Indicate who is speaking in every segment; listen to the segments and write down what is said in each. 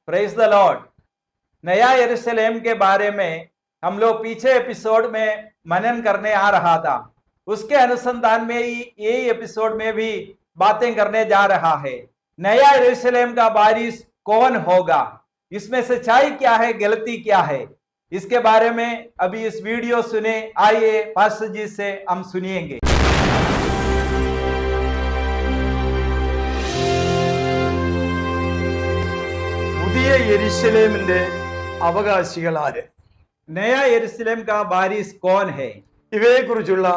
Speaker 1: Praise the Lord. नया यरूशलेम के बारे में हम लोग पीछे एपिसोड में मनन करने आ रहा था। उसके अनुसंधान में ही यही एपिसोड में भी बातें करने जा रहा है। नया यरूशलेम का वारिस कौन होगा, इसमें सच्चाई क्या है, गलती क्या है, इसके बारे में अभी इस वीडियो सुने। आइए पास्टर जी से हम सुनिएंगे।
Speaker 2: പുതിയ യെരുശലേമിന്റെ അവകാശികൾ ആര്?
Speaker 1: नया यरूशलेम का वारिस कौन है?
Speaker 2: ഇവയെക്കുറിച്ചുള്ള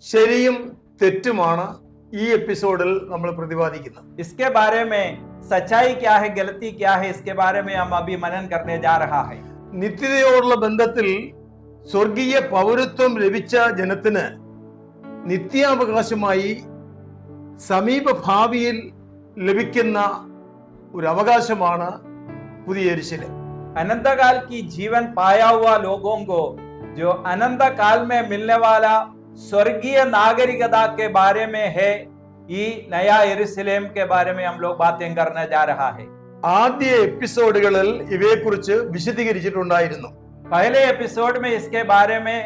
Speaker 2: ശരിയും തെറ്റുമാണ് ഈ എപ്പിസോഡിൽ നമ്മൾ പ്രതിപാദിക്കുന്നത്.
Speaker 1: इसके बारे में सच्चाई क्या है, गलती क्या है, इसके बारे में हम अभी मनन करने जा रहा है।
Speaker 2: നിത്യതയോടുള്ള ബന്ധത്തിൽ സ്വർഗീയ പൗരത്വം ലഭിച്ച ജനത്തിന് നിത്യാവകാശമായി സമീപ ഭാവിയിൽ ലഭിക്കുന്ന ഒരു അവകാശമാണ് പുതിയ യെരുശലേം.
Speaker 1: अनंत काल की जीवन पाया हुआ लोगों को जो अनंत काल में मिलने वाला स्वर्गीय नागरिकता के बारे में है, ये नया यरूशलेम के बारे में हम लोग बातें करने जा रहा है।
Speaker 2: ആദ്യ എപ്പിസോഡുകളിൽ ഇവയെക്കുറിച്ച് വിശദീകരിച്ചിട്ടുണ്ടായിരുന്നു.
Speaker 1: पहले एपिसोड में इसके बारे में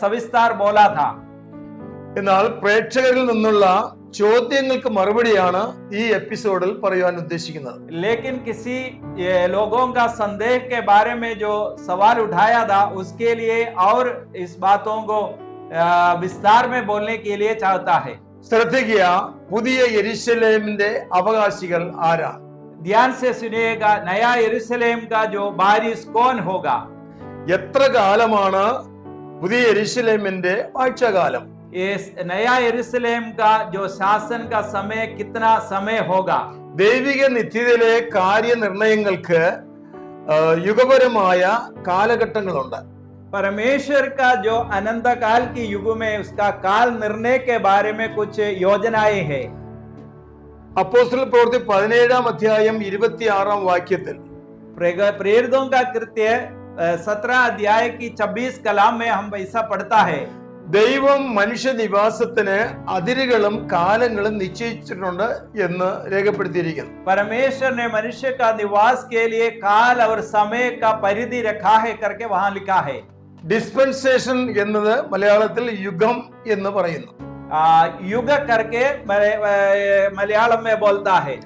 Speaker 1: सविस्तार बोला था।
Speaker 2: എന്നാൽ പ്രേക്ഷകരിൽ നിന്നുള്ള ചോദ്യങ്ങൾക്ക് മറുപടിയാണ് ഈ എപ്പിസോഡിൽ പറയാൻ ഉദ്ദേശിക്കുന്നത്.
Speaker 1: लेकिन किसी लोगों का संदेह के बारे में जो सवाल उठाया था, उसके लिए और इस बातों को विस्तार में बोलने के लिए चाहता है।
Speaker 2: ശ്രദ്ധിക്കുക, പുതിയ യെരുശലേമിന്റെ അവകാശികൾ ആരാണ്?
Speaker 1: ध्यान से सुनिएगा, नया यरूशलेम का जो वारिस कौन होगा।
Speaker 2: എത്ര കാലമാണ് പുതിയ യെരുശലേമിന്റെ വാഴ്ചകാലം?
Speaker 1: इस नया यरूशलेम का जो शासन का समय कितना समय होगा?
Speaker 2: ദൈവിക നിത്യതയിലെ കാര്യനിർണയങ്ങൾക്ക് യുഗപരമായ കാലഘട്ടങ്ങളുണ്ട്.
Speaker 1: परमेश्वर का जो अनंत काल की युग में उसका काल निर्णय के बारे में कुछ योजनाएं हैं।
Speaker 2: അപ്പോസ്തല പ്രവൃത്തി 17-ാം അധ്യായം 26-ാം വാക്യത്തിൽ
Speaker 1: प्रेरितों का कृत्य 17 अध्याय की 26 कलाम में हम ऐसा पढ़ता है,
Speaker 2: ദൈവം മനുഷ്യനിവാസത്തിന് അതിരുകളും കാലങ്ങളും നിശ്ചയിച്ചിട്ടുണ്ട് എന്ന് രേഖപ്പെടുത്തിയിരിക്കുന്നു.
Speaker 1: परमेश्वर ने मनुष्य का निवास के लिए काल और समय का परिधि रखा है करके वहां लिखा है।
Speaker 2: ഡിസ്പെൻസേഷൻ എന്നത് മലയാളത്തിൽ യുഗം എന്ന് പറയുന്നു.
Speaker 1: युग करके मलयालम में बोलता है।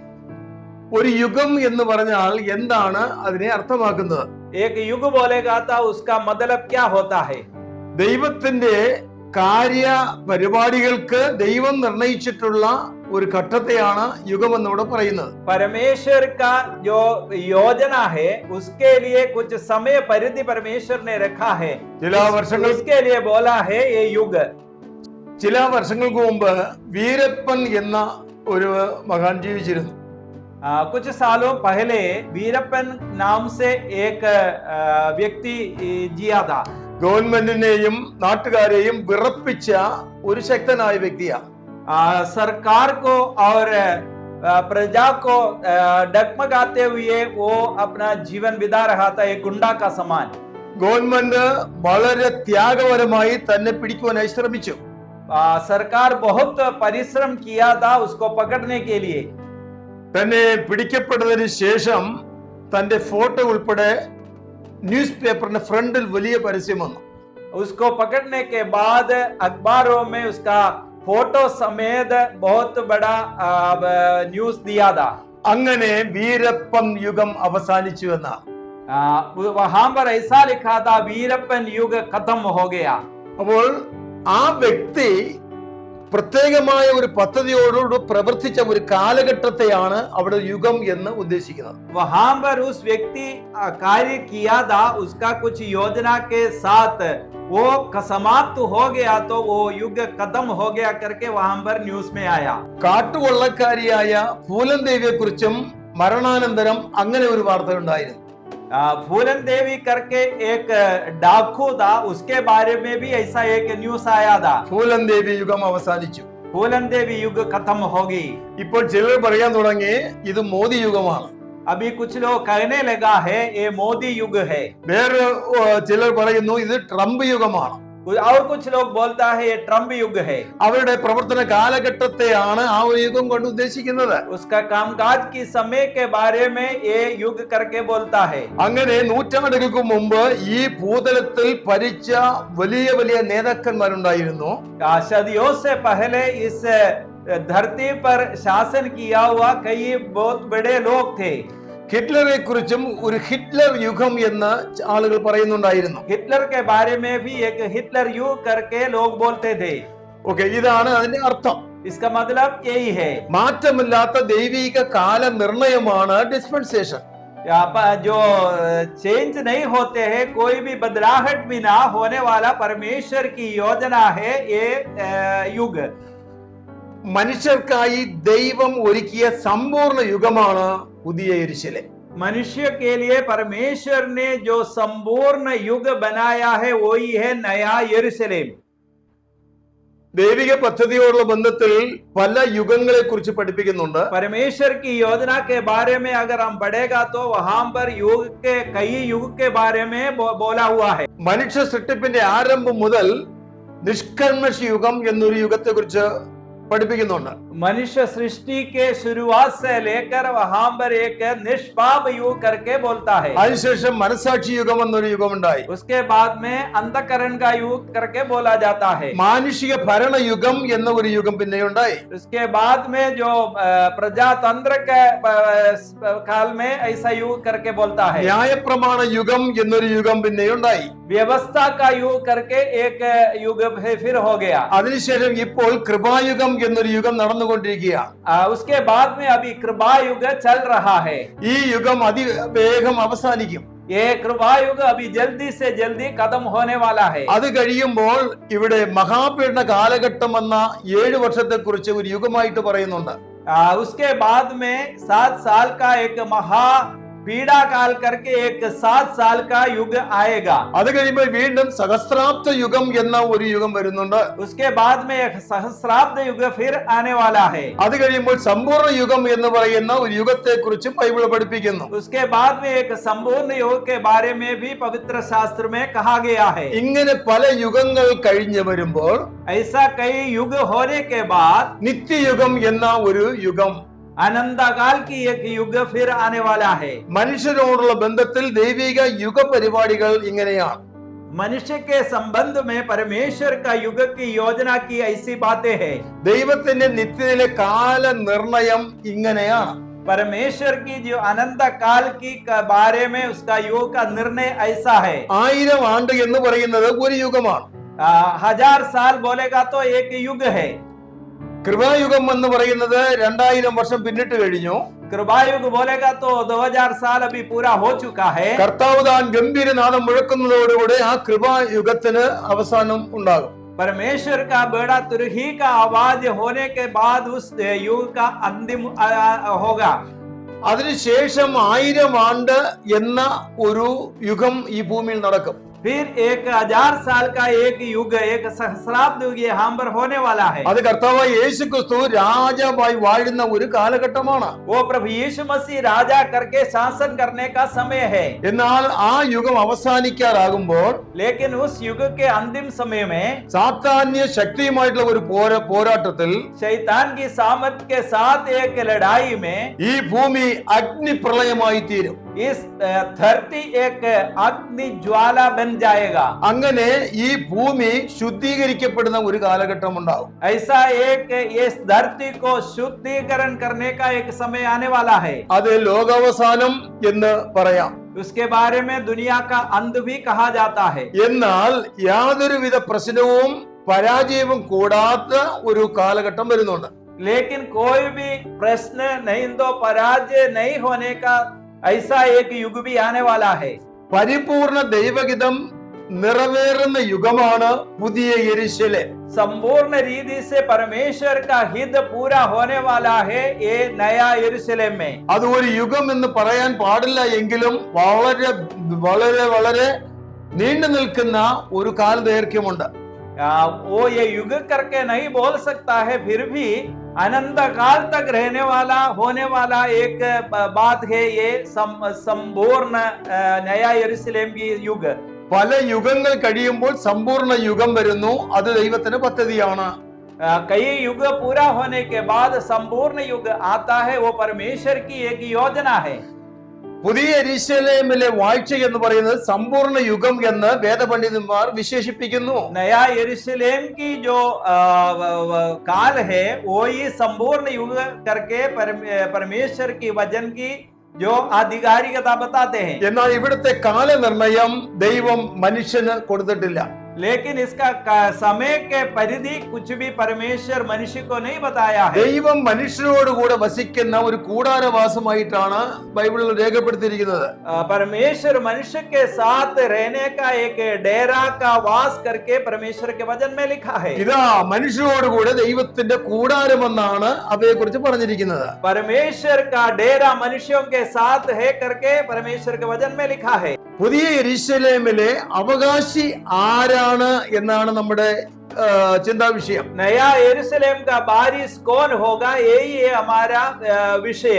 Speaker 2: ഒരു യുഗം എന്ന് പറഞ്ഞാൽ എന്താണ് അതിനെ അർത്ഥമാക്കുന്നത്?
Speaker 1: एक युग बोलेगा तो उसका मतलब क्या होता है?
Speaker 2: ദൈവത്തിന്റെ കാര്യ പരിപാടികൾക്ക് ദൈവം നിർണയിച്ചിട്ടുള്ള ഒരു ഘട്ടത്തെയാണ് യുഗം എന്നിവിടെ പറയുന്നത്.
Speaker 1: परमेश्वर का जो योजना है उसके लिए कुछ समय परिधि परमेश्वर ने रखा है, उसके लिए बोला है ये युग।
Speaker 2: ചില വർഷങ്ങൾക്ക് മുമ്പ് വീരപ്പൻ എന്ന ഒരു മഹാൻ ജീവിച്ചിരുന്നു.
Speaker 1: कुछ सालों पहले वीरप्पन नाम से एक व्यक्ति जिया था।
Speaker 2: ഗവൺമെന്റിനെയും നാട്ടുകാരെയും വിറപ്പിച്ച ഒരു ശക്തനായ വ്യക്തിയാണ്.
Speaker 1: सरकार को और प्रजा को डगमगाते हुए वो अपना जीवन बिता रहा था, एक गुंडा का समान।
Speaker 2: ഗവൺമെന്റ് വളരെ ത്യാഗപരമായി തന്നെ പിടിക്കുവാനായി ശ്രമിച്ചു.
Speaker 1: सरकार बहुत परिश्रम किया था उसको पकड़ने के लिए।
Speaker 2: തന്നെ പിടിക്കപ്പെട്ടതിന് ശേഷം തന്റെ ഫോട്ടോ ഉൾപ്പെടെ ന്യൂസ് പേപ്പറിന്റെ ഫ്രണ്ടിൽ വലിയ പരസ്യം വന്നു.
Speaker 1: उसको पकड़ने के बाद अखबारों में उसका फोटो समेत बहुत बड़ा न्यूज दिया था।
Speaker 2: അങ്ങനെ വീരപ്പൻ യുഗം അവസാനിച്ചു എന്നാണ്.
Speaker 1: वहां पर ऐसा लिखा था, वीरप्पन युग खत्म हो गया।
Speaker 2: അപ്പോൾ ആ വ്യക്തി പ്രത്യേകമായ ഒരു പദ്ധതിയോടുകൂടി പ്രവർത്തിച്ച ഒരു കാലഘട്ടത്തെയാണ് അവിടെ യുഗം എന്ന് ഉദ്ദേശിക്കുന്നത്.
Speaker 1: वहां पर उस व्यक्ति कार्य किया था, उसका कुछ योजना के साथ वो समाप्त हो गया तो वो युग खत्म हो गया करके वहां पर न्यूज में आया।
Speaker 2: കാട്ടുകൊള്ളക്കാരിയായ ഫൂലൻ ദേവിയെ കുറിച്ചും മരണാനന്തരം അങ്ങനെ ഒരു വാർത്ത ഉണ്ടായിരുന്നു.
Speaker 1: फूलन देवी करके एक डाकू था, उसके बारे में भी ऐसा एक न्यूज आया था।
Speaker 2: ഫൂലൻ ദേവി യുഗം അവസാനിച്ചു.
Speaker 1: फूलन देवी युग खत्म होगी।
Speaker 2: ഇപ്പോൾ ചിലർ പറയാൻ തുടങ്ങി ഇത് മോദി യുഗമാണ്.
Speaker 1: अभी कुछ लोग कहने लगा है ये मोदी युग है।
Speaker 2: വേറെ ചിലർ പറയുന്നു ഇത് ട്രംപ് യുഗമാണ്.
Speaker 1: और कुछ लोग बोलता है ये ट्रम्प युग है।
Speaker 2: അവരുടെ പ്രവർത്തന കാലഘട്ടത്തെയാണ് ആ ഒരു യുഗം കൊണ്ട് ഉദ്ദേശിക്കുന്നത്.
Speaker 1: उसका कामकाज की समय के बारे में ये युग करके बोलता है।
Speaker 2: അങ്ങനെ നൂറ്റാണ്ടുകൾക്ക് മുമ്പ് ഈ ഭൂതലത്തിൽ ഭരിച്ച വലിയ വലിയ നേതാക്കന്മാരുണ്ടായിരുന്നു.
Speaker 1: सदियों से पहले इस धरती पर शासन किया हुआ कई बहुत बड़े लोग थे।
Speaker 2: ഹിറ്റ്ലറെ കുറിച്ചും ഒരു ഹിറ്റ്ലർ യുഗം എന്ന് ആളുകൾ പറയുന്നുണ്ടായിരുന്നു.
Speaker 1: हिटलर के बारे में भी एक हिटलर युग करके लोग बोलते थे।
Speaker 2: ഓക്കെ, ഇതാണ് അതിന്റെ അർത്ഥം.
Speaker 1: इसका मतलब यही है।
Speaker 2: മാറ്റമില്ലാത്ത ദൈവിക കാല നിർണയമാണ് ഡിസ്പെൻസേഷൻ.
Speaker 1: यहाँ पर जो चेंज नहीं होते हैं, कोई भी बदलाहट भी ना होने वाला परमेश्वर की योजना है ये युग।
Speaker 2: മനുഷ്യർക്കായി ദൈവം ഒരുക്കിയ സമ്പൂർണ്ണ യുഗമാണ് പുതിയ യെരുശലേം.
Speaker 1: मनुष्य के लिए परमेश्वर ने जो संपूर्ण युग बनाया है वही है नया यरूशलेम।
Speaker 2: ദൈവിക പദ്ധതിയോടുള്ള ബന്ധത്തിൽ പല യുഗങ്ങളെ കുറിച്ച് പഠിപ്പിക്കുന്നുണ്ട്.
Speaker 1: परमेश्वर की योजना के बारे में अगर हम पढ़ेगा तो वहां पर युग के कई युग के बारे में बोला हुआ है।
Speaker 2: മനുഷ്യ സൃഷ്ടിപ്പിന്റെ ആരംഭം മുതൽ നിഷ്കർമ്മശ യുഗം എന്നൊരു യുഗത്തെ കുറിച്ച് പഠിപ്പിക്കുന്നുണ്ട്.
Speaker 1: मनुष्य सृष्टि के शुरुआत से लेकर वहां पर एक निष्पाप युग करके बोलता है।
Speaker 2: അതിനുശേഷം മനസാക്ഷി യുഗം എന്നൊരു യുഗമുണ്ടായി.
Speaker 1: उसके बाद में अंतःकरण का युग करके बोला जाता है।
Speaker 2: മാനുഷിക ഭരണയുഗം എന്ന ഒരു യുഗം പിന്നെയുണ്ടായി.
Speaker 1: उसके बाद में जो प्रजातंत्र के काल में ऐसा युग करके बोलता है।
Speaker 2: ന്യായപ്രമാണ യുഗം എന്നൊരു യുഗം പിന്നെയുണ്ടായി.
Speaker 1: व्यवस्था का युग करके एक युग फिर हो गया।
Speaker 2: അതിനുശേഷം ഇപ്പോൾ കൃപായുഗം എന്നൊരു യുഗം നടന്നുകൊണ്ടിരിക്കുകയാണ്.
Speaker 1: उसके बाद में अभी कृपा युग चल रहा है।
Speaker 2: ഈ യുഗം അതിവേഗം അവസാനിക്കും.
Speaker 1: ये कृपा युग अभी जल्दी से जल्दी खत्म होने वाला है।
Speaker 2: അത് കഴിയുമ്പോൾ ഇവിടെ മഹാപീഡന കാലഘട്ടം എന്ന 7 വർഷത്തെ കുറിച്ച് ഒരു യുഗമായിട്ട് പറയുന്നുണ്ട്.
Speaker 1: उसके बाद में 7 साल का एक महा पीड़ा काल करके एक 7 साल का युग आएगा।
Speaker 2: അത് കഴിയുമ്പോൾ വീണ്ടും സഹസ്രാബ്ദ യുഗം എന്ന ഒരു യുഗം വരുന്നുണ്ട്.
Speaker 1: उसके बाद में एक सहस्राब्द युग फिर आने वाला है।
Speaker 2: അത് കഴിയുമ്പോൾ സമ്പൂർണ്ണ യുഗം എന്ന് പറയുന്ന ഒരു യുഗത്തെ കുറിച്ച് ബൈബിൾ പഠിപ്പിക്കുന്നു.
Speaker 1: उसके बाद में एक संपूर्ण युग के बारे में भी पवित्र शास्त्र में कहा गया है।
Speaker 2: ഇങ്ങനെ പല യുഗങ്ങൾ കഴിഞ്ഞു വരുമ്പോൾ
Speaker 1: ऐसा कई युग होने के बाद
Speaker 2: നിത്യയുഗം എന്ന ഒരു യുഗം,
Speaker 1: अनंत काल की एक युग फिर आने वाला है।
Speaker 2: മനുഷ്യരോടുള്ള ബന്ധത്തിൽ ദൈവിക യുഗ പരിപാടികൾ ഇങ്ങനെയാണ്.
Speaker 1: मनुष्य के संबंध में परमेश्वर का युग की योजना की ऐसी बातें हैं।
Speaker 2: ദൈവത്തിന്റെ നിത്യതയിലെ കാല നിർണയം ഇങ്ങനെയാണ്.
Speaker 1: परमेश्वर की जो अनंत काल की बारे में उसका युग का निर्णय ऐसा है।
Speaker 2: 1000 ആണ്ട് എന്ന് പറയുന്നത് ഒരു യുഗമാണ്.
Speaker 1: 1000 साल बोलेगा तो एक युग है।
Speaker 2: കൃപായുഗം എന്ന് പറയുന്നത് 2000 വർഷം പിന്നിട്ട് കഴിഞ്ഞു.
Speaker 1: कृपायुग बोलेगा तो 2000 साल अभी पूरा हो चुका है।
Speaker 2: കർത്താവ് താൻ ഗംഭീരനാദം മുഴക്കുന്നതോടുകൂടെ ആ കൃപായുഗത്തിന് അവസാനം ഉണ്ടാകും.
Speaker 1: परमेश्वर का बड़ा तुरही का आवाज होने के बाद उस युग का अंतिम होगा।
Speaker 2: അതിനുശേഷം 1000 ആണ്ട് എന്ന ഒരു യുഗം ഈ ഭൂമിയിൽ നടക്കും.
Speaker 1: फिर 1000 साल का एक युग, एक सहस्राब्द युग यहाँ पर होने वाला है।
Speaker 2: അത് കർത്താവായ യേശുക്രിസ്തു രാജാവായി വാഴുന്ന ഒരു കാലഘട്ടമാണ്.
Speaker 1: वो प्रभु यीशु मसीह राजा करके शासन करने का समय है।
Speaker 2: എന്നാൽ ആ യുഗം അവസാനിക്കാറാകുമ്പോൾ
Speaker 1: लेकिन उस युग के अंतिम समय में
Speaker 2: സാത്താന്യ ശക്തിയുമായിട്ടുള്ള ഒരു പോരാട്ടത്തിൽ
Speaker 1: शैतान की सामर्थ के साथ एक लड़ाई में
Speaker 2: ഈ ഭൂമി അഗ്നിപ്രളയമായി തീരും.
Speaker 1: इस धरती एक अग्नि ज्वाला बन जाएगा।
Speaker 2: അങ്ങനെ ഈ ഭൂമി ശുദ്ധീകരിക്കപ്പെടുന്ന ഒരു കാലഘട്ടം ഉണ്ടാവും.
Speaker 1: ऐसा एक इस धरती को शुद्धिकरण करने का एक समय आने वाला है।
Speaker 2: അത് ലോകാവസാനം എന്ന് പറയാം.
Speaker 1: उसके बारे में दुनिया का अंत भी कहा जाता है।
Speaker 2: എന്നാൽ യാതൊരുവിധ പ്രശ്നവും പരാജയവും കൂടാത്ത ഒരു കാലഘട്ടം വരുന്നുണ്ട്.
Speaker 1: लेकिन कोई भी प्रश्न नहीं तो पराजय नहीं होने का ऐसा एक युग भी आने वाला है।
Speaker 2: പരിപൂർണ ദൈവഹിതം നിറവേറുന്ന യുഗമാണ് പുതിയ യെരുശലേം.
Speaker 1: संपूर्ण रीति से परमेश्वर का हित पूरा होने वाला है ये नया यरूशलेम में।
Speaker 2: അത് ഒരു യുഗം എന്ന് പറയാൻ പാടില്ല എങ്കിലും വളരെ വളരെ വളരെ നീണ്ടു നിൽക്കുന്ന ഒരു കാലദൈർഘ്യമുണ്ട്.
Speaker 1: वो ये युग करके नहीं बोल सकता है, फिर भी अनंत काल तक रहने वाला होने वाला एक बात है ये संपूर्ण नया यरूशलेम की युग।
Speaker 2: പല യുഗങ്ങൾ കഴിയുമ്പോൾ സമ്പൂർണ്ണ യുഗം വരുന്നു. അത് ദൈവത്തിന്റെ പദ്ധതിയാണ്.
Speaker 1: कई युग पूरा होने के बाद संपूर्ण युग आता है, वो परमेश्वर की एक योजना है.
Speaker 2: പുതിയ യെരൂശലേമിലെ വാഴ്ച എന്ന് പറയുന്നത് സമ്പൂർണ്ണ യുഗം എന്ന് വേദപണ്ഡിതന്മാർ വിശേഷിപ്പിക്കുന്നു.
Speaker 1: नया यरूशलेम की जो काल है वो ही संपूर्ण युग करके परमेश्वर की वचन की जो आधिकारिकता बताते हैं.
Speaker 2: എന്നാൽ ഇവിടുത്തെ കാലനിർണയം ദൈവം മനുഷ്യന് കൊടുത്തിട്ടില്ല.
Speaker 1: लेकिन इसका समय के परिधि कुछ भी परमेश्वर मनुष्य को नहीं बताया है.
Speaker 2: ദൈവം മനുഷ്യരോട് കൂടെ വസിക്കുന്ന ഒരു കൂടാരവാസമായിട്ടാണ് ബൈബിളിൽ രേഖപ്പെടുത്തിയിരിക്കുന്നത്.
Speaker 1: परमेश्वर मनुष्य के साथ रहने का एक डेरा का वास करके परमेश्वर के वचन में लिखा है.
Speaker 2: ഇതാ മനുഷ്യരോട് കൂടെ ദൈവത്തിന്റെ കൂടാരമെന്നാണ് അവയെ കുറിച്ച് പറഞ്ഞിരിക്കുന്നത്.
Speaker 1: परमेश्वर का डेरा मनुष्यों के साथ है करके परमेश्वर के वचन में लिखा है.
Speaker 2: പുതിയ യെരൂശലേമിലെ അവകാശി ആരാണ് എന്നാണ് നമ്മുടെ ചിന്താ വിഷയം.
Speaker 1: नया यरूशलेम का वारिस कौन होगा, यही है हमारा विषय.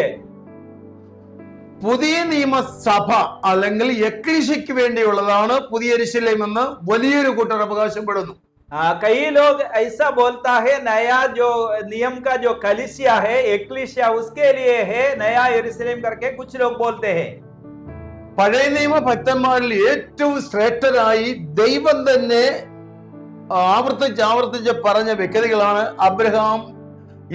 Speaker 2: പുതിയ നിയമസഭ അല്ലെങ്കിൽ എക്ലീഷ്യയ്ക്ക് വേണ്ടിയുള്ളതാണ് പുതിയ യെരൂശലേം എന്ന് വലിയൊരു കൂട്ടർ അവകാശപ്പെടുന്നു.
Speaker 1: कई लोग ऐसा बोलता है नया जो नियम का जो कलीसिया है, एक्लीसिया, उसके लिए है नया यरूशलेम करके कुछ लोग बोलते हैं.
Speaker 2: പഴയ നിയമ ഭക്തന്മാരിൽ ഏറ്റവും ശ്രേഷ്ഠരായി ദൈവം തന്നെ ആവർത്തിച്ച് പറഞ്ഞ വ്യക്തികളാണ് അബ്രഹാം,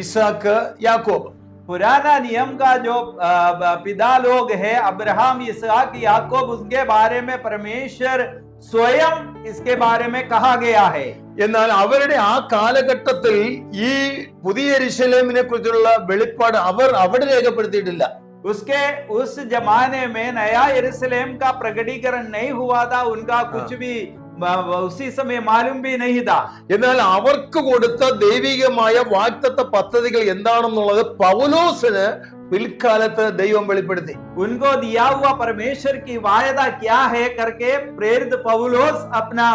Speaker 2: ഇസാക്ക്, യാക്കോബ്.
Speaker 1: पुराना नियम का जो पिता लोग है अब्राहम, इसहाक, याकूब, उसके बारे में परमेश्वर स्वयं इसके बारे में कहा गया है.
Speaker 2: എന്നാൽ അവരുടെ ആ കാലഘട്ടത്തിൽ ഈ പുതിയ യെരൂശലേമിനെ കുറിച്ചുള്ള വെളിപ്പാട് അവർ അവിടെ രേഖപ്പെടുത്തിയിട്ടില്ല.
Speaker 1: उसके उस जमाने में नया यरूशलेम का प्रकटीकरण नहीं हुआ था, उनका कुछ भी उसी समय मालूम भी नहीं था.
Speaker 2: എന്നാൽ അവർക്ക് കൊടുത്ത ദൈവികമായ വാഗ്ദത്ത പദ്ധതികൾ എന്താണെന്നുള്ളത് പൗലോസിന് പിൽക്കാലത്ത് ദൈവം വെളിപ്പെടുത്തി.
Speaker 1: उनको दिया हुआ परमेश्वर की वायदा क्या है करके प्रेरित पौलुस अपना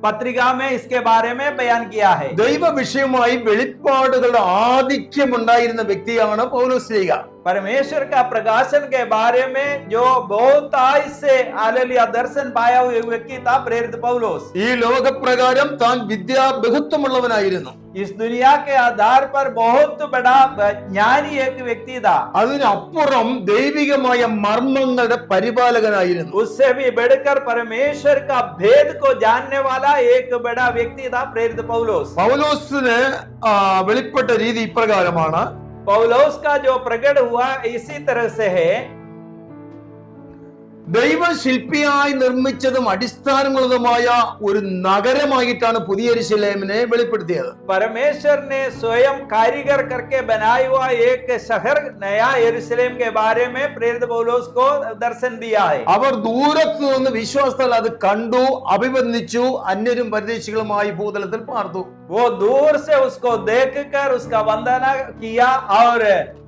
Speaker 1: पत्रिका में इसके बारे में बयान किया है.
Speaker 2: ദൈവ വിഷയമായി വെളിപ്പാടുകളുടെ ആധിക്യം ഉണ്ടായിരുന്ന വ്യക്തിയാണ് പൗലോസ്.
Speaker 1: परमेश्वर का प्रकाशन के बारे में जो बहुत से हालेलुया दर्शन पाया हुआ व्यक्ति था प्रेरित पौलुस.
Speaker 2: ഈ ലോകപ്രകാരം താൻ വിദ്യാ ബഹുത്വമുള്ളവനായിരുന്നു.
Speaker 1: इस दुनिया के आधार पर बहुत बड़ा ज्ञानी एक व्यक्ति था.
Speaker 2: അതിനപ്പുറം ദൈവികമായ മർമ്മങ്ങളുടെ പരിപാലകനായിരുന്നു.
Speaker 1: उससे भी बढ़कर परमेश्वर का भेद को जानने वाला एक बड़ा व्यक्ति था प्रेरित पौलुस.
Speaker 2: പൗലോസിന് വെളിപ്പെട്ട രീതി ഇപ്രകാരമാണ്.
Speaker 1: पौलुस का जो प्रकट हुआ इसी तरह से है.
Speaker 2: ദൈവ ശില്പിയായി നിർമ്മിച്ചതും അടിസ്ഥാനങ്ങളുമായ ഒരു നഗരമായിട്ടാണ് പുതിയ യെരൂശലേമിനെ വെളിപ്പെടുത്തിയത്.
Speaker 1: परमेश्वर ने स्वयं कारीगर करके बनाया हुआ एक शहर नया यरूशलेम के बारे में प्रेरित पौलुस को दर्शन दिया है.
Speaker 2: അവർ ദൂരത്തു നിന്ന് വിശ്വാസത്താൽ അത് കണ്ടു, അഭിവന്ദിച്ചു, അന്യരും പരദേശികളുമായി ഭൂതലത്തിൽ പാർത്തു.
Speaker 1: वो दूर से उसको देखकर उसका वंदना किया और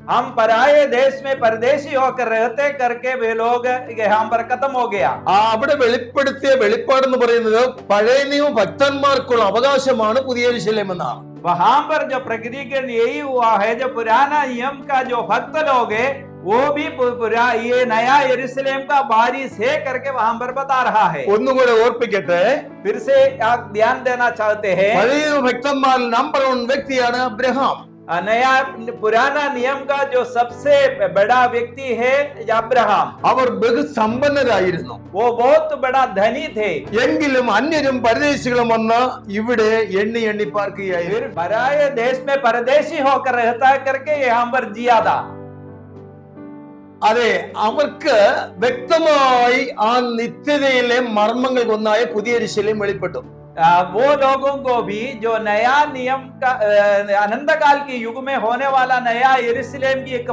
Speaker 1: हम पराये देश में परदेशी होकर रहते करके वे लोग यहाँ पर खत्म हो गया.
Speaker 2: അവിടെ വെളിപ്പെടുത്തിയ വെളിപ്പാടെന്ന് പറയുന്നത് പഴയ നിയമ ഭക്തന്മാർക്കുള്ള അവകാശമാണ് പുതിയ യെരൂശലേം എന്നാണ്.
Speaker 1: वहां पर जो प्रकटीकरण यही हुआ है, जो पुराना नियम का जो भक्त लोग है वो भी ये नया यरूशलेम का वारिस है करके वहां पर बता रहा है.
Speaker 2: ഒന്നുകൂടെ ഓർപ്പിക്കട്ടെ,
Speaker 1: फिर से आप ध्यान देना चाहते हैं,
Speaker 2: പഴയ നിയമ ഭക്തന്മാരിൽ നമ്പർ 1 വ്യക്തിയാണ് അബ്രഹാം.
Speaker 1: नया पुराना नियम का जो सबसे बड़ा व्यक्ति है अब्राहम.
Speaker 2: അവർ ബഹുസമ്പന്നരായിരുന്നു.
Speaker 1: वो बहुत बड़ा धनी थे.
Speaker 2: എങ്കിലും അന്യരും പരദേശികളും വന്ന് ഇവിടെ എണ്ണി എണ്ണി പാർക്കുകയായിരുന്നു.
Speaker 1: फिर पराये देश में परदेशी होकर रहता करके यहाँ पर जिया था.
Speaker 2: അതെ, അവർക്ക് വ്യക്തമായി ആ നിത്യതയിലെ മർമ്മങ്ങൾ ഒന്നായ പുതിയ യെരൂശലേം വെളിപ്പെട്ടു.
Speaker 1: वो लोगों को भी जो नया नियम का अनंत काल के युग में होने वाला नया यरूशलेम की एक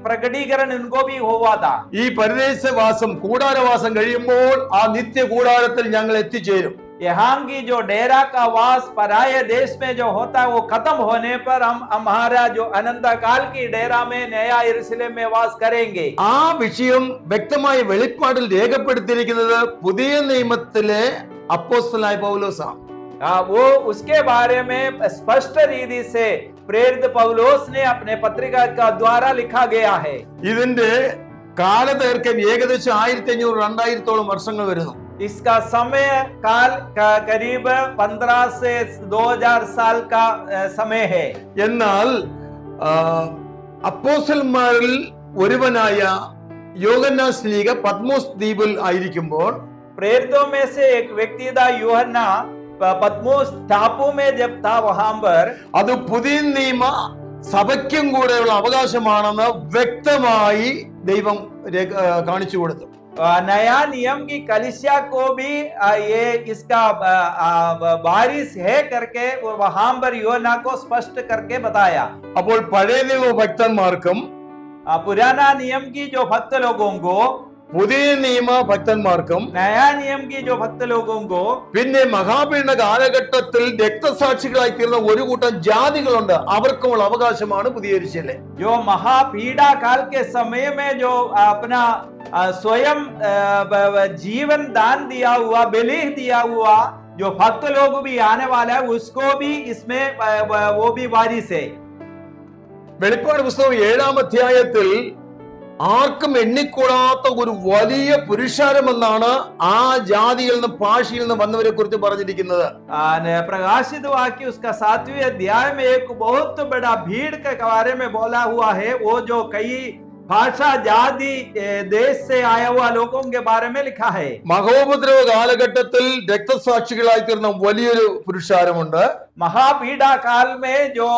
Speaker 1: प्रकटीकरण उनको भी हुआ था.
Speaker 2: ഈ പരദേശവാസം കൂടാരവാസം കഴിയുമ്പോൾ ആ നിത്യ കൂടാരത്തിൽ ഞങ്ങൾ എത്തിച്ചേരും.
Speaker 1: यहाँ की जो डेरा का वास पराये देश में जो होता है वो खत्म होने पर हम हमारा जो अनंत काल की डेरा में नया यरूशलेम में वास करेंगे.
Speaker 2: ആ വിഷയം വ്യക്തമായ വെളിപ്പാടിൽ രേഖപ്പെടുത്തിയിരിക്കുന്നത് പുതിയ നിയമത്തിലെ അപ്പോസ്തലനായ പൗലോസാണ്.
Speaker 1: वो उसके बारे में स्पष्ट रीति से प्रेरित पौलुस ने अपने पत्रिका का द्वारा लिखा गया है.
Speaker 2: ഇതിന്റെ കാലദൈർഘ്യം ഏകദേശം 1500-2000 വർഷങ്ങൾ വരുന്നു.
Speaker 1: इसका समय काल करीब 15 से 2000 साल का समय है।
Speaker 2: എന്നാൽ അപ്പോസ്തലന്മാരിൽ ഒരുവനായ യോഹന്നാൻ സ്ലീഹ പത്മോസ് ദ്വീപിൽ ആയിരിക്കുമ്പോൾ
Speaker 1: प्रेरितों में से एक व्यक्ति था यूहन्ना, पत्मोस टापू में जब था वहां पर,
Speaker 2: അത് പുതിയ നിയമ സഭയ്ക്കും കൂടെയുള്ള അവകാശമാണെന്ന് വ്യക്തമായി ദൈവം കാണിച്ചു കൊടുത്തു.
Speaker 1: नया नियम की कलीसिया को भी ये इसका वारिस है करके वहां पर यूहन्ना को स्पष्ट करके बताया।
Speaker 2: അപ്പോൾ പഴയ നിയമ ഭക്തന്മാർക്കും
Speaker 1: पुराना नियम की जो भक्त लोगों को,
Speaker 2: പുതിയ നിയമ ഭക്തന്മാർക്കും
Speaker 1: नया नियम की जो भक्त लोगों को,
Speaker 2: പിന്നെ മഹാപീഡന കാലഘട്ടത്തിൽ രക്തസാക്ഷികളായി തീർന്ന ഒരു കൂട്ടം ജാതികളുണ്ട്, അവർക്കുമുള്ള അവകാശമാണ് പുതിയ യെരൂശലേം.
Speaker 1: जो महापीड़ा काल के समय में जो अपना स्वयं जीवन दान दिया हुआ, बलि दिया हुआ जो भक्त लोग भी आने वाला है, उसको भी इसमें वो भी वारिस है।
Speaker 2: വെളിപ്പാട് പുസ്തകം 7-ാം അധ്യായത്തിൽ ആർക്കും എണ്ണിക്കൂടാത്ത ഒരു വലിയ പുരുഷാരമെന്നാണ് ആ ജാതിയിൽ നിന്ന് ഭാഷയിൽ നിന്ന് വന്നവരെ കുറിച്ച് പറഞ്ഞിരിക്കുന്നത്.
Speaker 1: प्रकाशित वाक्य उसका 7वें अध्याय में एक बहुत बड़ा भीड़ के बारे में बोला हुआ है। वो जो कई भाषा जाति देश से आया हुआ लोगों के बारे में लिखा है।
Speaker 2: മഹോപദ്രവ കാലഘട്ടത്തിൽ രക്തസാക്ഷികളായി തീർന്ന വലിയൊരു പുരുഷാരമുണ്ട്.
Speaker 1: महापीड़ा काल में जो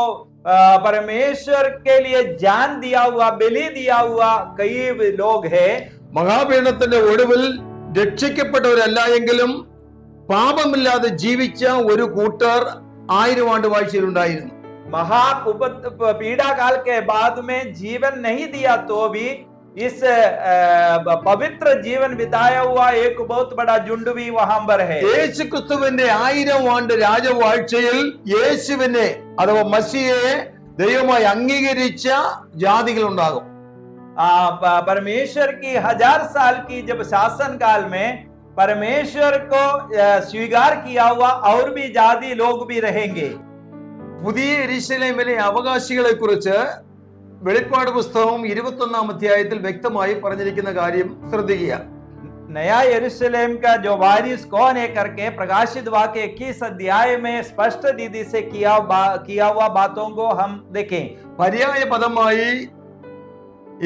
Speaker 1: परमेश्वर के लिए जान दिया हुआ, बलि दिया हुआ कई लोग हैं।
Speaker 2: മഹാപീഡനത്തിന്റെ ഒടുവിൽ രക്ഷിക്കപ്പെട്ടവരല്ല എങ്കിലും പാപമില്ലാതെ ജീവിച്ച ഒരു കൂട്ടർ 1000 ആണ്ട് വാഴ്ചയിലുണ്ടായിരുന്നു.
Speaker 1: पीड़ा काल के बाद में जीवन नहीं दिया तो भी इस पवित्र जीवन बिताया हुआ एक बहुत बड़ा झुंड भी वहां पर है।
Speaker 2: യേശു ക്രിസ്തുവിന്റെ 1000 ആണ്ട് രാജവാഴ്ചയിൽ യേശുവിനെ അഥവാ മസിയെ ദൈവമായി അംഗീകരിച്ച ജാതികൾ ഉണ്ടാകും.
Speaker 1: परमेश्वर की 1000 साल की जब शासन काल में परमेश्वर को स्वीकार किया हुआ और भी जाति लोग भी रहेंगे।
Speaker 2: പുതിയ യെരൂശലേമിലെ അവകാശികളെ കുറിച്ച് വെളിപ്പാട് പുസ്തകം 21-ാം അധ്യായത്തിൽ വ്യക്തമായി പറഞ്ഞിരിക്കുന്ന കാര്യം ശ്രദ്ധിക്കുക.
Speaker 1: नया यरूशलेम का जो वारिस कौन है करके प्रकाशित वाक्य 21 अध्याय में स्पष्ट दीदी से किया हुआ बातों को हम देखें।
Speaker 2: പര്യായ പദമായി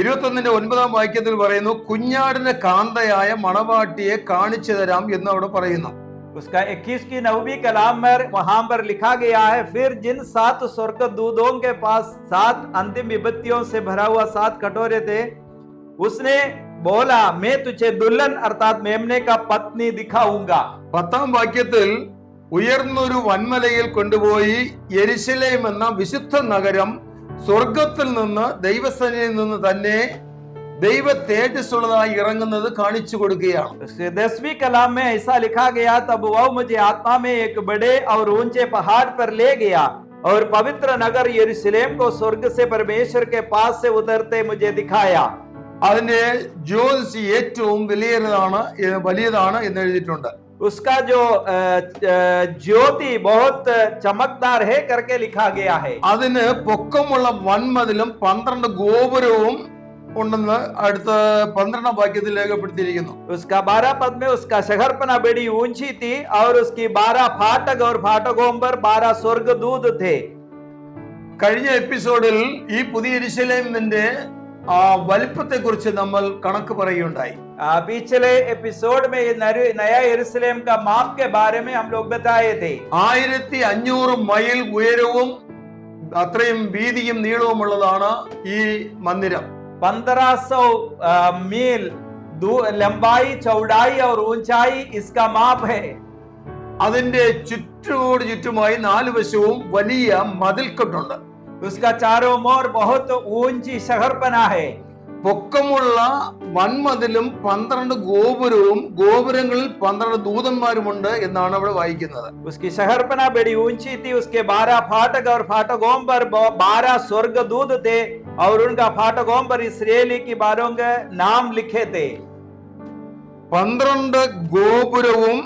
Speaker 2: 21-ന്റെ 9-ാം വാക്യത്തിൽ പറയുന്നു, കുഞ്ഞാടിന്റെ കാന്തയായ മണവാട്ടിയെ കാണിച്ചു തരാം എന്ന് അവിടെ പറയുന്നു.
Speaker 1: उसका 21 की 9वीं कलाम में वहां पर लिखा गया है, फिर जिन 7 स्वर्गदूतों के पास 7 अंतिम विपत्तियों से भरा हुआ 7 कटोरे थे, उसने बोला, मैं तुझे दुल्हन अर्थात मेमने का पत्नी दिखाऊंगा।
Speaker 2: 10-ാം വാക്യത്തിൽ ഉയർന്നൊരു വൻമലയിൽ കൊണ്ടുപോയി യെരൂശലേം എന്ന വിശുദ്ധ നഗരം സ്വർഗത്തിൽ നിന്ന് ദൈവസന്നിധിയിൽ നിന്ന് തന്നെ ദൈവ തേജസ്സുള്ളതായി ഇറങ്ങുന്നത് കാണിച്ചു കൊടുക്കുകയാണ്.
Speaker 1: 10वीं कलाम में ऐसा लिखा गया, तब वह मुझे आत्मा में एक बड़े और ऊंचे पहाड़ पर ले गया और पवित्र नगर यरूशलेम को स्वर्ग से परमेश्वर के पास से उतरते मुझे दिखाया।
Speaker 2: അതിന്റെ ജ്യോതിസ് ഏറ്റവും വലിയതാണ് എന്ന് എഴുതിയിട്ടുണ്ട്.
Speaker 1: उसका जो ज्योति बहुत चमकदार है करके लिखा गया है।
Speaker 2: അതിന് പൊക്കമുള്ള വൻമതിലും 12 ഗോപുരവും ഉണ്ടെന്ന് അടുത്ത 12-ാം വാക്യത്തിൽ രേഖപ്പെടുത്തിയിരിക്കുന്നു.
Speaker 1: उसका 12 पद में उसका शहरपना बड़ी ऊंची थी और उसकी 12 फाटक और फाटकों पर 12 स्वर्गदूत थे।
Speaker 2: കഴിഞ്ഞ എപ്പിസോഡിൽ ഈ പുതിയ യെരൂശലേമിന്റെ വലിപ്പത്തെ കുറിച്ച് നമ്മൾ കണക്ക് പറയുകയുണ്ടായി.
Speaker 1: पिछले एपिसोड में ये नया यरूशलेम का माप के बारे में हम लोग बताए थे।
Speaker 2: 1500 മൈൽ ഉയരവും അത്രയും വീതിയും നീളവുമുള്ളതാണ് ഈ മന്ദിരം.
Speaker 1: 1500 मील लंबाई, चौड़ाई और ऊंचाई इसका माप है।
Speaker 2: അതിന്റെ ചുറ്റുമായി 4 വശവും വലിയ മതിൽക്കെട്ടുണ്ട്.
Speaker 1: उसका चारों ओर बहुत ऊंची शहरपना है।
Speaker 2: പൊക്കമുള്ള വൻമതിലും 12 ഗോപുരവും ഗോപുരങ്ങളിൽ 12 ദൂതന്മാരുമുണ്ട് എന്നാണ് അവിടെ വായിക്കുന്നത്.
Speaker 1: उसकी शहरपना बड़ी ऊंची थी, उसके 12 फाटक और फाटकों पर 12 स्वर्गदूत थे और उनका फाटकों पर इस्राएली की 12 के नाम लिखे थे।
Speaker 2: 12 ഗോപുരവും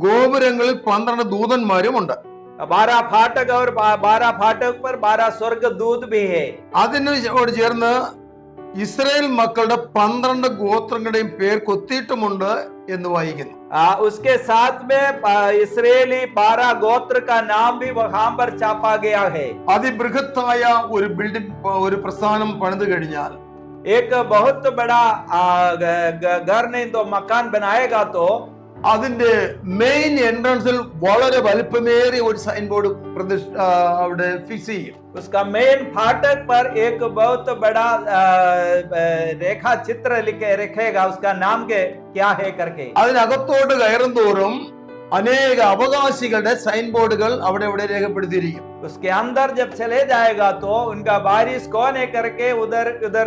Speaker 2: ഗോപുരങ്ങളിൽ 12 ദൂതന്മാരുമുണ്ട്.
Speaker 1: 12 फाटक और 12 फाटक पर 12 स्वर्गदूत भी है।
Speaker 2: അതിനോട് ചേർന്ന് ഇസ്രായേൽ മക്കളുടെ 12 ഗോത്രങ്ങളുടെയും പേർ കൊത്തിയിട്ടുമുണ്ട് എന്ന് വായിക്കുന്നു.
Speaker 1: उसके साथ में इस्राएली 12 गोत्र का नाम भी वहां पर छापा गया है.
Speaker 2: അതിബൃഹത്തായ ഒരു ബിൽഡിംഗ്, ഒരു പ്രസ്ഥാനം പണിതു കഴിഞ്ഞാൽ,
Speaker 1: एक बहुत बड़ा घर नहीं तो मकान बनाएगा तो
Speaker 2: അതിന്റെ മെയിൻ എൻട്രൻസിൽ വളരെ വലുപ്പമേറിയ ഒരു സൈൻ ബോർഡ് അവിടെ ഫിക്സ് ചെയ്യും.
Speaker 1: उसका मेन फाटक पर एक बहुत बड़ा रेखा चित्र रखेगा, उसका नाम के क्या है करके.
Speaker 2: അതിനകത്തോട്ട് കയറും തോറും അനേക അവകാശികളുടെ സൈൻ ബോർഡുകൾ അവിടെ ഇവിടെ രേഖപ്പെടുത്തിയിരിക്കും.
Speaker 1: उसके अंदर जब चले जाएगा तो उनका वारिस कौन है करके उधर उधर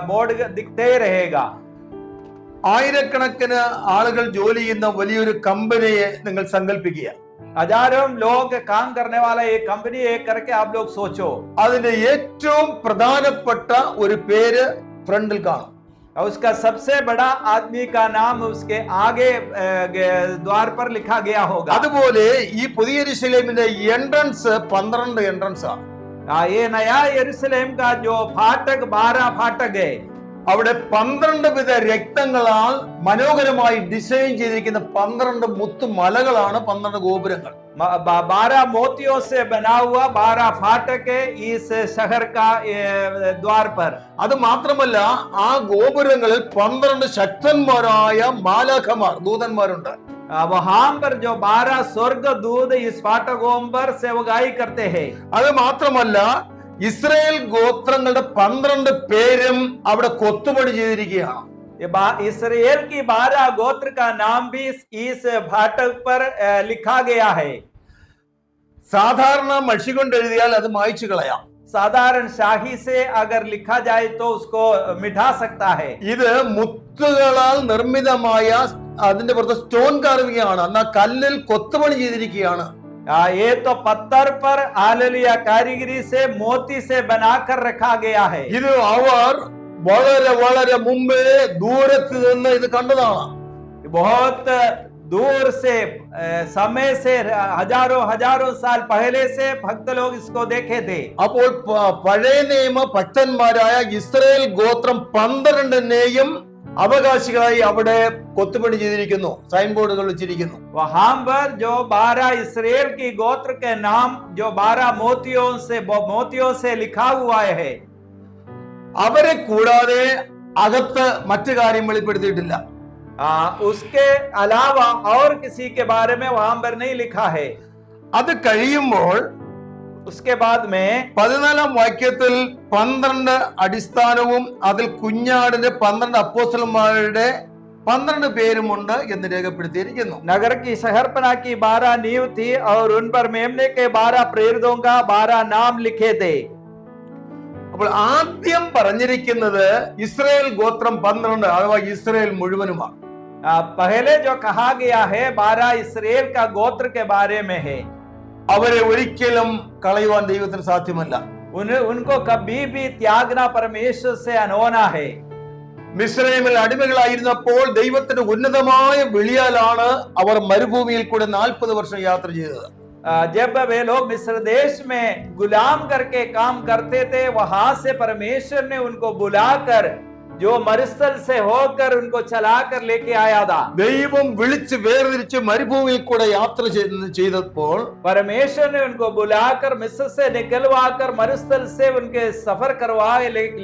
Speaker 1: बोर्ड दिखते रहेगा.
Speaker 2: ആയിരക്കണക്കിന് ആളുകൾ ജോലി ചെയ്യുന്ന വലിയൊരു കമ്പനിയെ നിങ്ങൾ സങ്കല്പിക്കുക.
Speaker 1: हजारों लोग काम करने वाला एक कंपनी है करके आप लोग सोचो.
Speaker 2: അതിന്റെ ഏറ്റവും പ്രധാനപ്പെട്ട ഒരു പേര് ഫ്രണ്ടിൽ കാണും.
Speaker 1: उसका सबसे बड़ा आदमी का नाम उसके आगे द्वार पर लिखा गया होगा.
Speaker 2: അതുപോലെ ഈ പുതിയ യെരൂശലേമിന്റെ എൻട്രൻസ് 12 എൻട്രൻസ് ആണ്.
Speaker 1: ये नया यरूशलेम का जो फाटक 12 फाटक है.
Speaker 2: അവിടെ 12 വിധ രക്തങ്ങളാൽ മനോഹരമായി ഡിസൈൻ ചെയ്തിരിക്കുന്ന 12 മുത്തുമലകളാണ് 12 ഗോപുരങ്ങൾ.
Speaker 1: 12 मोतियों से बना हुआ 12 फाटक है इस शहर का द्वार पर.
Speaker 2: അത് മാത്രമല്ല, ആ ഗോപുരങ്ങളിൽ 12 ശക്തന്മാരായ മാലാഖമാർ, ദൂതന്മാരുണ്ട്.
Speaker 1: वहां पर जो 12 स्वर्ग दूत इस फाटकों पर सेवकाई करते हैं.
Speaker 2: അത് മാത്രമല്ല, ഇസ്രായേൽ ഗോത്രങ്ങളുടെ 12 പേരും അവിടെ കൊത്തുപണി ചെയ്തിരിക്കുകയാണ്.
Speaker 1: इसराइल की 12 गोत्र का नाम भी इस फाटक पर लिखा गया है.
Speaker 2: സാധാരണ മഷി കൊണ്ട് എഴുതിയാൽ അത് മായ്ച്ചു കളയാം.
Speaker 1: साधारण शाही से अगर लिखा जाए तो उसको मिटा सकता है.
Speaker 2: ഇത് മുത്തുകളാൽ നിർമ്മിതമായ അതിന്റെ പുറത്ത് സ്റ്റോൺ കാർവിംഗ് ആണ്. എന്നാൽ കല്ലിൽ കൊത്തുപണി ചെയ്തിരിക്കുകയാണ്.
Speaker 1: ये तो पत्थर पर हालेलुया कारीगरी से मोती से बनाकर रखा गया है.
Speaker 2: ഇത് അവർ വളരെ വളരെ മുമ്പേ ദൂരത്ത് നിന്ന് ഇത് കണ്ടതാണ്.
Speaker 1: बहुत दूर से समय से हजारों साल पहले से भक्त लोग इसको देखे थे.
Speaker 2: അപ്പോൾ പഴയ നിയമ ഭക്തന്മാരായ ഇസ്രായേൽ ഗോത്രം 12നെയും അവകാശികളായി അവിടെ കൊത്തുപണി ചെയ്തിരിക്കുന്നു, സൈൻ ബോർഡുകൾ വെച്ചിരിക്കുന്നു.
Speaker 1: वहां पर जो 12 इस्राएल की गोत्र के नाम जो 12 मोतियों से लिखा हुआ है.
Speaker 2: അവരെ കൂടാതെ അകത്ത് മറ്റു കാര്യം വെളിപ്പെടുത്തിയിട്ടില്ല.
Speaker 1: उसके अलावा और किसी के बारे में वहां पर नहीं लिखा है.
Speaker 2: അത് കഴിയുമ്പോൾ
Speaker 1: उसके बाद में
Speaker 2: 14 വാക്യത്തിൽ 12 അടിസ്ഥാനവും അതിൽ കുഞ്ഞാടിന്റെ 12 അപ്പോസ്തലന്മാരുടെ 12 പേരുമുണ്ട് എന്ന് രേഖപ്പെടുത്തിയിരിക്കുന്നു.
Speaker 1: नगर की शहरपना की 12 नींव थी और उन पर मेमने के 12 प्रेरितों का 12 नाम लिखे थे.
Speaker 2: അപ്പോൾ ആദ്യം പറഞ്ഞിരിക്കുന്നത് ഇസ്രായേൽ ഗോത്രം 12 അഥവാ ഇസ്രായേൽ മുഴുവനുമാണ്.
Speaker 1: पहले जो कहा गया है 12 इस्राएल का गोत्र के बारे में है.
Speaker 2: അവരെ ഒരിക്കലും കളയുവാൻ ദൈവത്തിന് സാധ്യമല്ല.
Speaker 1: उनको कभी भी त्यागना परमेश्वर से अनहोना है.
Speaker 2: മിസ്രൈമിൽ അടിമകളായിരുന്നപ്പോൾ ദൈവത്തിന്റെ ഉന്നതമായ വിളിയാലാണ് അവർ മരുഭൂമിയിൽ കൂടെ 40 വർഷം യാത്ര ചെയ്തത്.
Speaker 1: जब वे लोग मिस्र देश में गुलाम करके काम करते थे, वहां से परमेश्वर ने उनको बुलाकर जो मरुस्थल से होकर उनको चलाकर लेके आया था.
Speaker 2: ദൈവം വിളിച്ച് വേർതിരിച്ച് മരുഭൂമിയിൽ കൂടെ യാത്ര ചെയ്തപ്പോൾ
Speaker 1: परमेश्वर ने उनको बुलाकर मिस्र से निकलवाकर मरुस्थल से उनके सफर करवा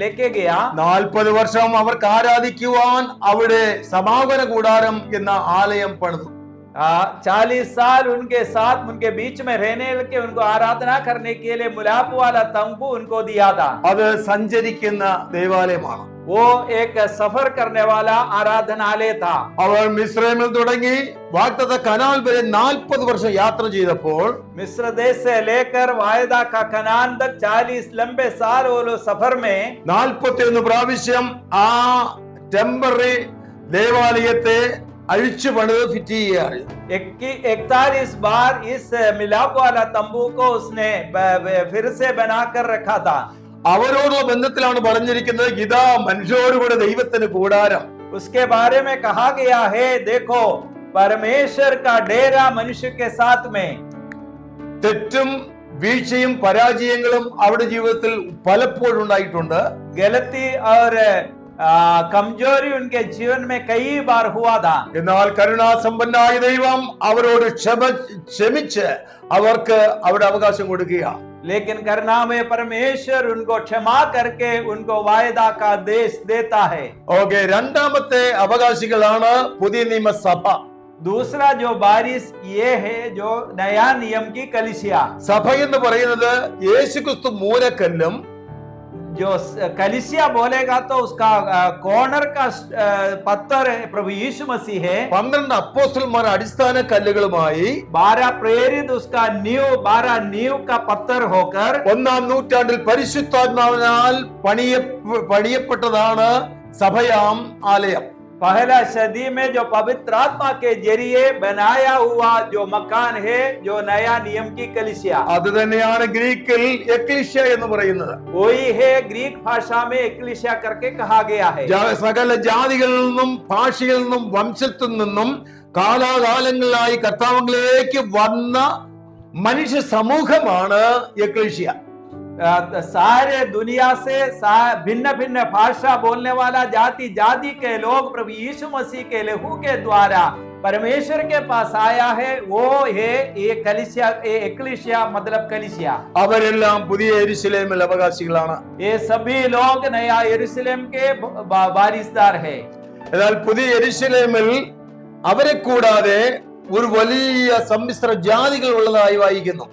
Speaker 1: लेके गया.
Speaker 2: 40 വർഷം അവർക്ക് ആരാധിക്കുവാൻ അവിടെ സമാഗമന കൂടാരം എന്ന ആലയം പണിതു.
Speaker 1: 40 साल उनके साथ उनके बीच में रहने के उनको आराधना करने के लिए मिलाप वाला तंबू उनको दिया था.
Speaker 2: അത് സഞ്ചരിക്കുന്ന ദേവാലയമാണ്.
Speaker 1: वो एक सफर करने वाला आराधनालय था.
Speaker 2: അവർ മിസ്രൈമിൽ തുടങ്ങി വാഗ്ദത്ത കനാൽ വരെ 40 വർഷം യാത്ര ചെയ്തപ്പോൾ
Speaker 1: मिस्र देश से लेकर वायदा का कनान तक 40 लंबे साल वो लोग सफर में
Speaker 2: 41 പ്രാവശ്യം ആ ടെമ്പററി ദേവാലയത്തെ അഴിച്ചു പണിത് ഫിറ്റ് ചെയ്യുകയാണ്.
Speaker 1: 41 बार इस मिलाप वाला तंबू को उसने फिर से बनाकर रखा था.
Speaker 2: അവരോടുള്ള ബന്ധത്തിലാണ് പറഞ്ഞിരിക്കുന്നത്, ഇതാ മനുഷ്യരോടുകൂടെ ദൈവത്തിന് കൂടാരം.
Speaker 1: उसके बारे में कहा गया है, देखो परमेश्वर का डेरा मनुष्य के साथ में.
Speaker 2: തെറ്റും വീഴ്ചയും പരാജയങ്ങളും അവരുടെ ജീവിതത്തിൽ പലപ്പോഴും ഉണ്ടായിട്ടുണ്ട്.
Speaker 1: गलती और कमजोरी उनके जीवन में कई बार हुआ था.
Speaker 2: എന്നാൽ കരുണാസമ്പന്നനായ ദൈവം അവരോട് ക്ഷമിച്ച് അവർക്ക് അവരുടെ അവകാശം കൊടുക്കുക.
Speaker 1: लेकिन करुणामय परमेश्वर उनको क्षमा करके उनको वायदा का देश देता है.
Speaker 2: ഓക്കെ, രണ്ടാമത്തെ അവകാശികളാണ് പുതിയ നിയമസഭ.
Speaker 1: दूसरा जो बारिश ये है जो नया नियम की कलीसिया.
Speaker 2: സഭ എന്ന് പറയുന്നത് യേശുക്രിസ്തു മൂലക്കല്ലും,
Speaker 1: जो कलीसिया बोलेगा तो उसका कॉर्नर का पत्थर प्रभु यीशु मसीह है.
Speaker 2: 12 അപ്പോസ്തലന്മാർ അടിസ്ഥാന കല്ലുകളുമായി
Speaker 1: 12 प्रेरित उसका नींव 12 नींव का पत्थर होकर
Speaker 2: 1-ാം നൂറ്റാണ്ടിൽ പരിശുദ്ധാത്മാവിനാൽ പണിയപ്പെട്ടതാണ് സഭയാം ആലയം.
Speaker 1: पहला सदी में जो पवित्र आत्मा के जरिए बनाया हुआ जो मकान है जो नया नियम की कलीसिया.
Speaker 2: അത് തന്നെയാണ് ഗ്രീക്കിൽ എക്ലീഷ്യ എന്ന് പറയുന്നത്.
Speaker 1: वही है ग्रीक भाषा में एक्लीसिया करके कहा गया है.
Speaker 2: സകല ജാതികളിൽ നിന്നും ഭാഷകളിൽ നിന്നും വംശത്തിൽ നിന്നും കാലാകാലങ്ങളായി കർത്താവിലേക്ക് വന്ന മനുഷ്യ സമൂഹമാണ് എക്ലീഷ്യ.
Speaker 1: सारे दुनिया से भिन्न भिन्न भाषा बोलने वाला जाति जाति के लोग प्रभु यीशु मसीह के लहू के द्वारा परमेश्वर के पास आया है. वो है ये कलीसिया, ये एक्लीसिया मतलब कलीसिया.
Speaker 2: അവരെല്ലാം പുതിയ യെരുശലേമിൽ അവകാശികളാണ്.
Speaker 1: ये सभी लोग नया यरूशलेम के वारिसदार है.
Speaker 2: എന്നാൽ പുതിയ യെരുശലേമിൽ അവരെ കൂടാതെ ഒരു വലിയ സമ്മിശ്ര ജാതികൾ ഉള്ളതായി വായിക്കുന്നു.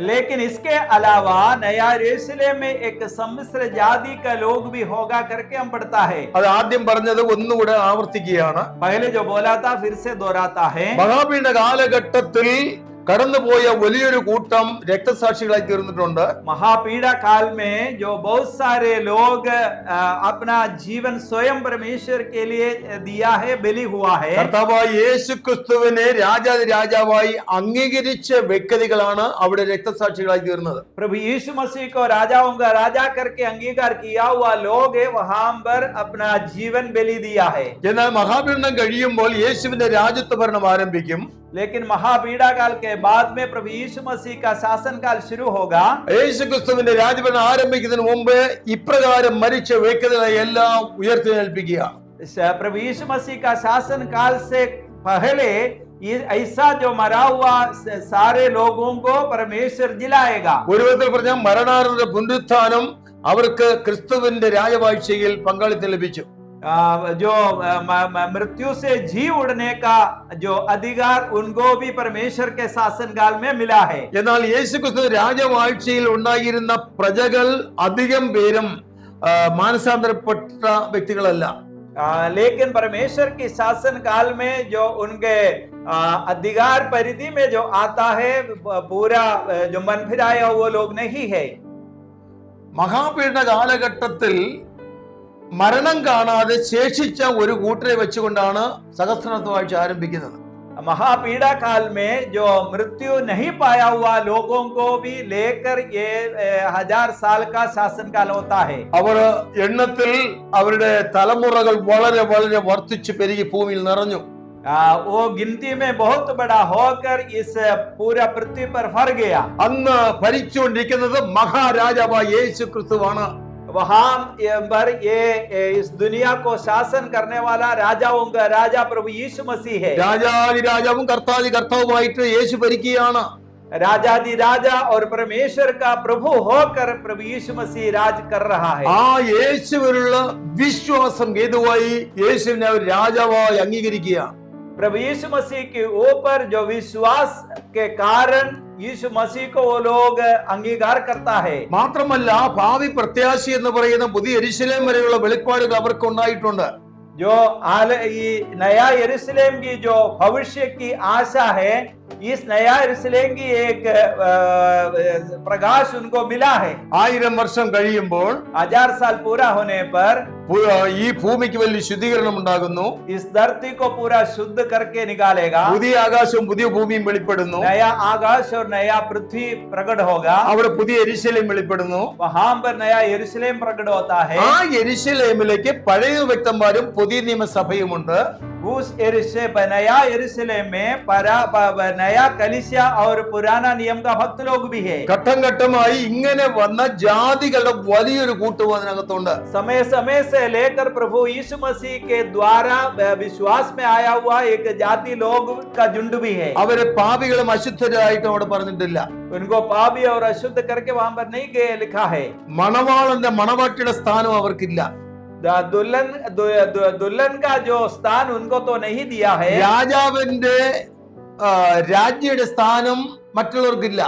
Speaker 1: लेकिन इसके अलावा नया यरूशलेम में एक सम्मिश्र जाति का लोग भी होगा करके हम पढ़ता है.
Speaker 2: അത് ആദ്യം പറഞ്ഞത് ഒന്നുകൂടെ ആവർത്തിക്കുകയാണ്.
Speaker 1: पहले जो बोला था फिर से दोहराता है.
Speaker 2: മഹാപീഡന കാലഘട്ടത്തിൽ കടന്നുപോയ വലിയൊരു കൂട്ടം രക്തസാക്ഷികളായി തീർന്നിട്ടുണ്ട്.
Speaker 1: महापीड़ा काल में जो बहुत सारे लोग अपना जीवन स्वयं परमेश्वर के लिए दिया है, बलि हुआ है.
Speaker 2: കർത്താവായ യേശുക്രിസ്തുവിനെ രാജാവായി അംഗീകരിച്ച വ്യക്തികളാണ് അവിടെ രക്തസാക്ഷികളായി തീർന്നത്.
Speaker 1: प्रभु यीशु मसीह को राजाओं का राजा करके अंगीकार किया हुआ लोग है वहां पर अपना जीवन बलि दिया है.
Speaker 2: എന്നാൽ മഹാപീഡനം കഴിയുമ്പോൾ യേശുവിന്റെ രാജത്വ ഭരണം ആരംഭിക്കും.
Speaker 1: लेकिन महापीड़ा काल के बाद में प्रभु यीशु मसीह का शासन काल शुरू होगा.
Speaker 2: യേശുക്രിസ്തുവിന്റെ രാജഭരണം ആരംഭിക്കുന്നതിന് മുമ്പ് ഇപ്രകാരം മരിച്ച വ്യക്തികളെ എല്ലാം ഉയർത്തെഴുന്നേൽപ്പിക്കുക.
Speaker 1: प्रभु यीशु मसीह का शासन काल से पहले ये ऐसा जो मरा हुआ सारे लोगों को परमेश्वर जिलाएगा.
Speaker 2: ഒരു വിധത്തിൽ പറഞ്ഞാൽ മരണാനന്തര പുനരുത്ഥാനം അവർക്ക് ക്രിസ്തുവിന്റെ രാജവാഴ്ചയിൽ പങ്കാളിത്തം ലഭിച്ചു.
Speaker 1: जो मृत्यु से जी उड़ने का जो अधिकार उनको भी परमेश्वर के शासन काल में मिला है.
Speaker 2: എന്നാൽ യേശുക്രിസ്തു രാജവാഴ്ചയിൽ ഉണ്ടായിരുന്ന പ്രജകൾ അധികം പേരും മാനസാന്തരപ്പെട്ട വ്യക്തികളല്ല.
Speaker 1: लेकिन परमेश्वर की शासन काल में जो उनके अधिकार परिधि में जो आता है पूरा जो मन फिराया वो लोग नहीं है.
Speaker 2: മഹാപീഡന കാലഘട്ടത്തിൽ മരണം കാണാതെ ശേഷിച്ച ഒരു കൂട്ടരെ വെച്ചുകൊണ്ടാണ് സഹസ്രാബ്ദവാഴ്ച ആരംഭിക്കുന്നത്.
Speaker 1: महापीड़ा काल में जो मृत्यु नहीं पाया हुआ लोगों को भी लेकर ये 1000 साल का शासन काल होता है.
Speaker 2: അവർ എണ്ണത്തിൽ അവരുടെ തലമുറകൾ വളരെ വളരെ വർദ്ധിച്ചു പെരുകി ഭൂമിയിൽ നിറഞ്ഞു.
Speaker 1: वो गिनती में बहुत बड़ा होकर इस पूरा पृथ्वी पर फर गया.
Speaker 2: അന്ന് ഭരിച്ചുകൊണ്ടിരിക്കുന്നത് മഹാരാജാവായ യേശുക്രിസ്തുവാണ്.
Speaker 1: वहां पर ये इस दुनिया को शासन करने वाला राजाओं का राजा प्रभु यीशु मसीह है.
Speaker 2: രാജാവും കർത്താവുമായിട്ട് യേശു ഭരിക്കുകയാണ്.
Speaker 1: राजाधि राजा और परमेश्वर का प्रभु होकर प्रभु यीशु मसीह राज कर रहा है.
Speaker 2: ആ യേശുവിലുള്ള വിശ്വാസം ഹേതുവായി യേശുവിനെ അവർ രാജാവായി അംഗീകരിക്കുകയാണ്.
Speaker 1: प्रभु यीशु मसीह के ऊपर जो विश्वास के कारण यीशु मसीह को वो लोग अंगीकार करता है.
Speaker 2: മാത്രമല്ല ഭാവി പ്രത്യാശ എന്ന് പറയുന്ന പുതിയ യെരുശലേം വരെയുള്ള വെളിപ്പാടുകൾ അവർക്ക് ഉണ്ടായിട്ടുണ്ട്.
Speaker 1: जो ये नया यरूशलेम की जो भविष्य की आशा है, इस नया यरूशलेम की एक प्रकाश उनको मिला है.
Speaker 2: 1000 വർഷം കഴിയുമ്പോൾ
Speaker 1: 1000 साल पूरा होने पर
Speaker 2: ഈ ഭൂമിക്ക് വലിയ ശുദ്ധീകരണം ഉണ്ടാകുന്നു.
Speaker 1: इस धरती को पूरा शुद्ध करके निकालेगा.
Speaker 2: പുതിയ ആകാശവും പുതിയ ഭൂമിയും വെളിപ്പെടുന്നു.
Speaker 1: नया आकाश और नया पृथ्वी प्रकट होगा.
Speaker 2: അവിടെ പുതിയ യെരുശലേം വെളിപ്പെടുന്നു.
Speaker 1: वहां पर नया यरूशलेम प्रकट होता है.
Speaker 2: ആ യെരുശലേമിലേക്ക് പഴയ വ്യക്തന്മാരും പുതിയ പുതിയ നിയമസഭയുമുണ്ട്.
Speaker 1: उस नया यरूशलेम में नया कलीसिया और पुराना नियम का भक्त लोग भी है.
Speaker 2: ഘട്ടം ഘട്ടമായി ഇങ്ങനെ വന്ന ജാതികളുടെ വലിയൊരു കൂട്ടം അതിനകത്തുണ്ട്.
Speaker 1: समय समय से लेकर प्रभु यीशु मसीह के द्वारा विश्वास में आया हुआ एक जाति लोग का झुंड भी है.
Speaker 2: അവരെ പാപികളും അശുദ്ധരായിട്ട് അവിടെ പറഞ്ഞിട്ടില്ല.
Speaker 1: उनको पापी और अशुद्ध करके वहां पर नहीं गए लिखा है.
Speaker 2: മണവാളന്റെ മണവാട്ടിയുടെ സ്ഥാനം അവർക്കില്ല.
Speaker 1: दुल्हन का जो स्थान उनको तो नहीं दिया है.
Speaker 2: രാജാവിന്റെ രാജ്യയുടെ സ്ഥാനം മറ്റുള്ളവർക്കില്ല.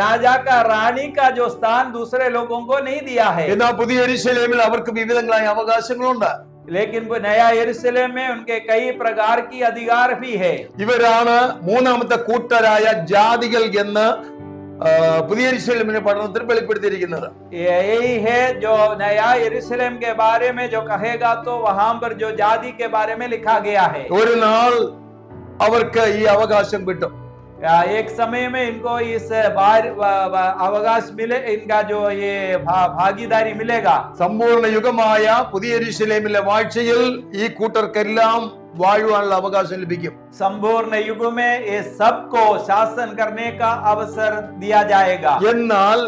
Speaker 1: राजा का रानी का जो स्थान दूसरे लोगों को नहीं दिया है.
Speaker 2: എന്നാൽ പുതിയ യെരൂശലേമിൽ അവർക്ക് വിവിധങ്ങളായ അവകാശങ്ങളുണ്ട്.
Speaker 1: लेकिन नया यरूशलेम में उनके कई प्रकार की अधिकार भी है.
Speaker 2: ഇവരാണ് മൂന്നാമത്തെ കൂട്ടരായ ജാതികൾ എന്ന് പുതിയ യെരൂശലേമിന്റെ പഠനത്തിൽ വെളിപ്പെടുത്തിയിരിക്കുന്നത്.
Speaker 1: यही है जो नया यरूशलेम के बारे में जो कहेगा तो वहां पर जो जाति के बारे में लिखा गया है.
Speaker 2: ഒരു നാൾ അവർക്ക് ഈ അവകാശം കിട്ടും.
Speaker 1: एक समय में इनको इस अवकाश मिले, इनका जो ये भागीदारी मिलेगा.
Speaker 2: സമ്പൂർണ്ണ യുഗമായ പുതിയ യെരൂശലേമിലെ വാഴ്ചയിൽ ഈ കൂട്ടർക്കെല്ലാം വാഴുവാനുള്ള അവകാശം ലഭിക്കും.
Speaker 1: संपूर्ण युग में ये सबको शासन करने का अवसर दिया जाएगा.
Speaker 2: എന്നാൽ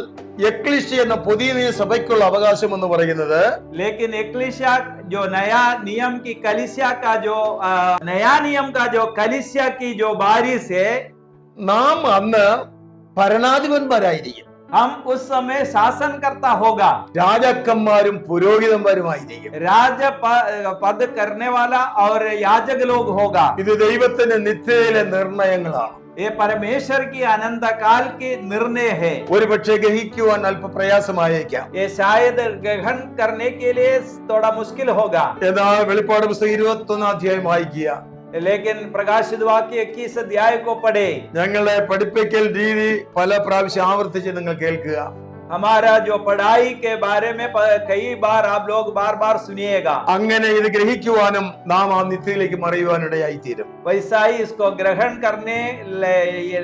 Speaker 2: എക്ലീസിയ എന്ന പുതിയ നിയമസഭയ്ക്കുള്ള അവകാശം എന്ന് പറയുന്നത്,
Speaker 1: लेकिन एक्लीसिया जो नया नियम की कलीसिया का जो नया नियम का जो कलीसिया की जो बारिश है,
Speaker 2: നാം അന്ന് ഭരണാധിപന്മാരായിരിക്കും.
Speaker 1: हम उस समय शासन करता होगा.
Speaker 2: രാജാക്കന്മാരും പുരോഹിതന്മാരുമായിരിക്കും.
Speaker 1: राज पद करने वाला और याजक लोग होगा.
Speaker 2: ഇത് ദൈവത്തിന്റെ നിത്യതയിലെ നിർണയങ്ങളാണ്.
Speaker 1: ये परमेश्वर की अनंत काल की निर्णय है.
Speaker 2: ഒരുപക്ഷെ ഗ്രഹിക്കുവാൻ അല്പ പ്രയാസമായേക്കാം.
Speaker 1: ये शायद ग्रहण करने के लिए थोड़ा मुश्किल होगा.
Speaker 2: എന്നാൽ വെളിപ്പാട് പുസ്തകം 21 അധ്യായം വായിക്കുക.
Speaker 1: लेकिन प्रकाशित वाक्य 21 अध्याय को पढ़े.
Speaker 2: ഞങ്ങളുടെ പഠിപ്പിക്കൽ രീതി പല പ്രാവശ്യം ആവർത്തിച്ച് നിങ്ങൾ കേൾക്കുക.
Speaker 1: हमारा जो पढ़ाई के बारे में कई बार आप लोग बार बार सुनिएगा.
Speaker 2: അങ്ങനെ ഇത് ഗ്രഹിക്കുവാനും നാം ആ നിത്യയിലേക്ക് മറയുവാനിടയായി തീരും.
Speaker 1: वैसा ही इसको ग्रहण करने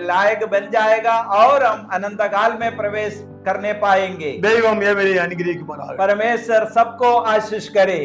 Speaker 1: लायक बन जाएगा और हम अनंत काल में प्रवेश करने पाएंगे.
Speaker 2: ദൈവം ഏവരെയും അനുഗ്രഹിക്കുമാറാകട്ടെ.
Speaker 1: परमेश्वर सबको आशीष करे.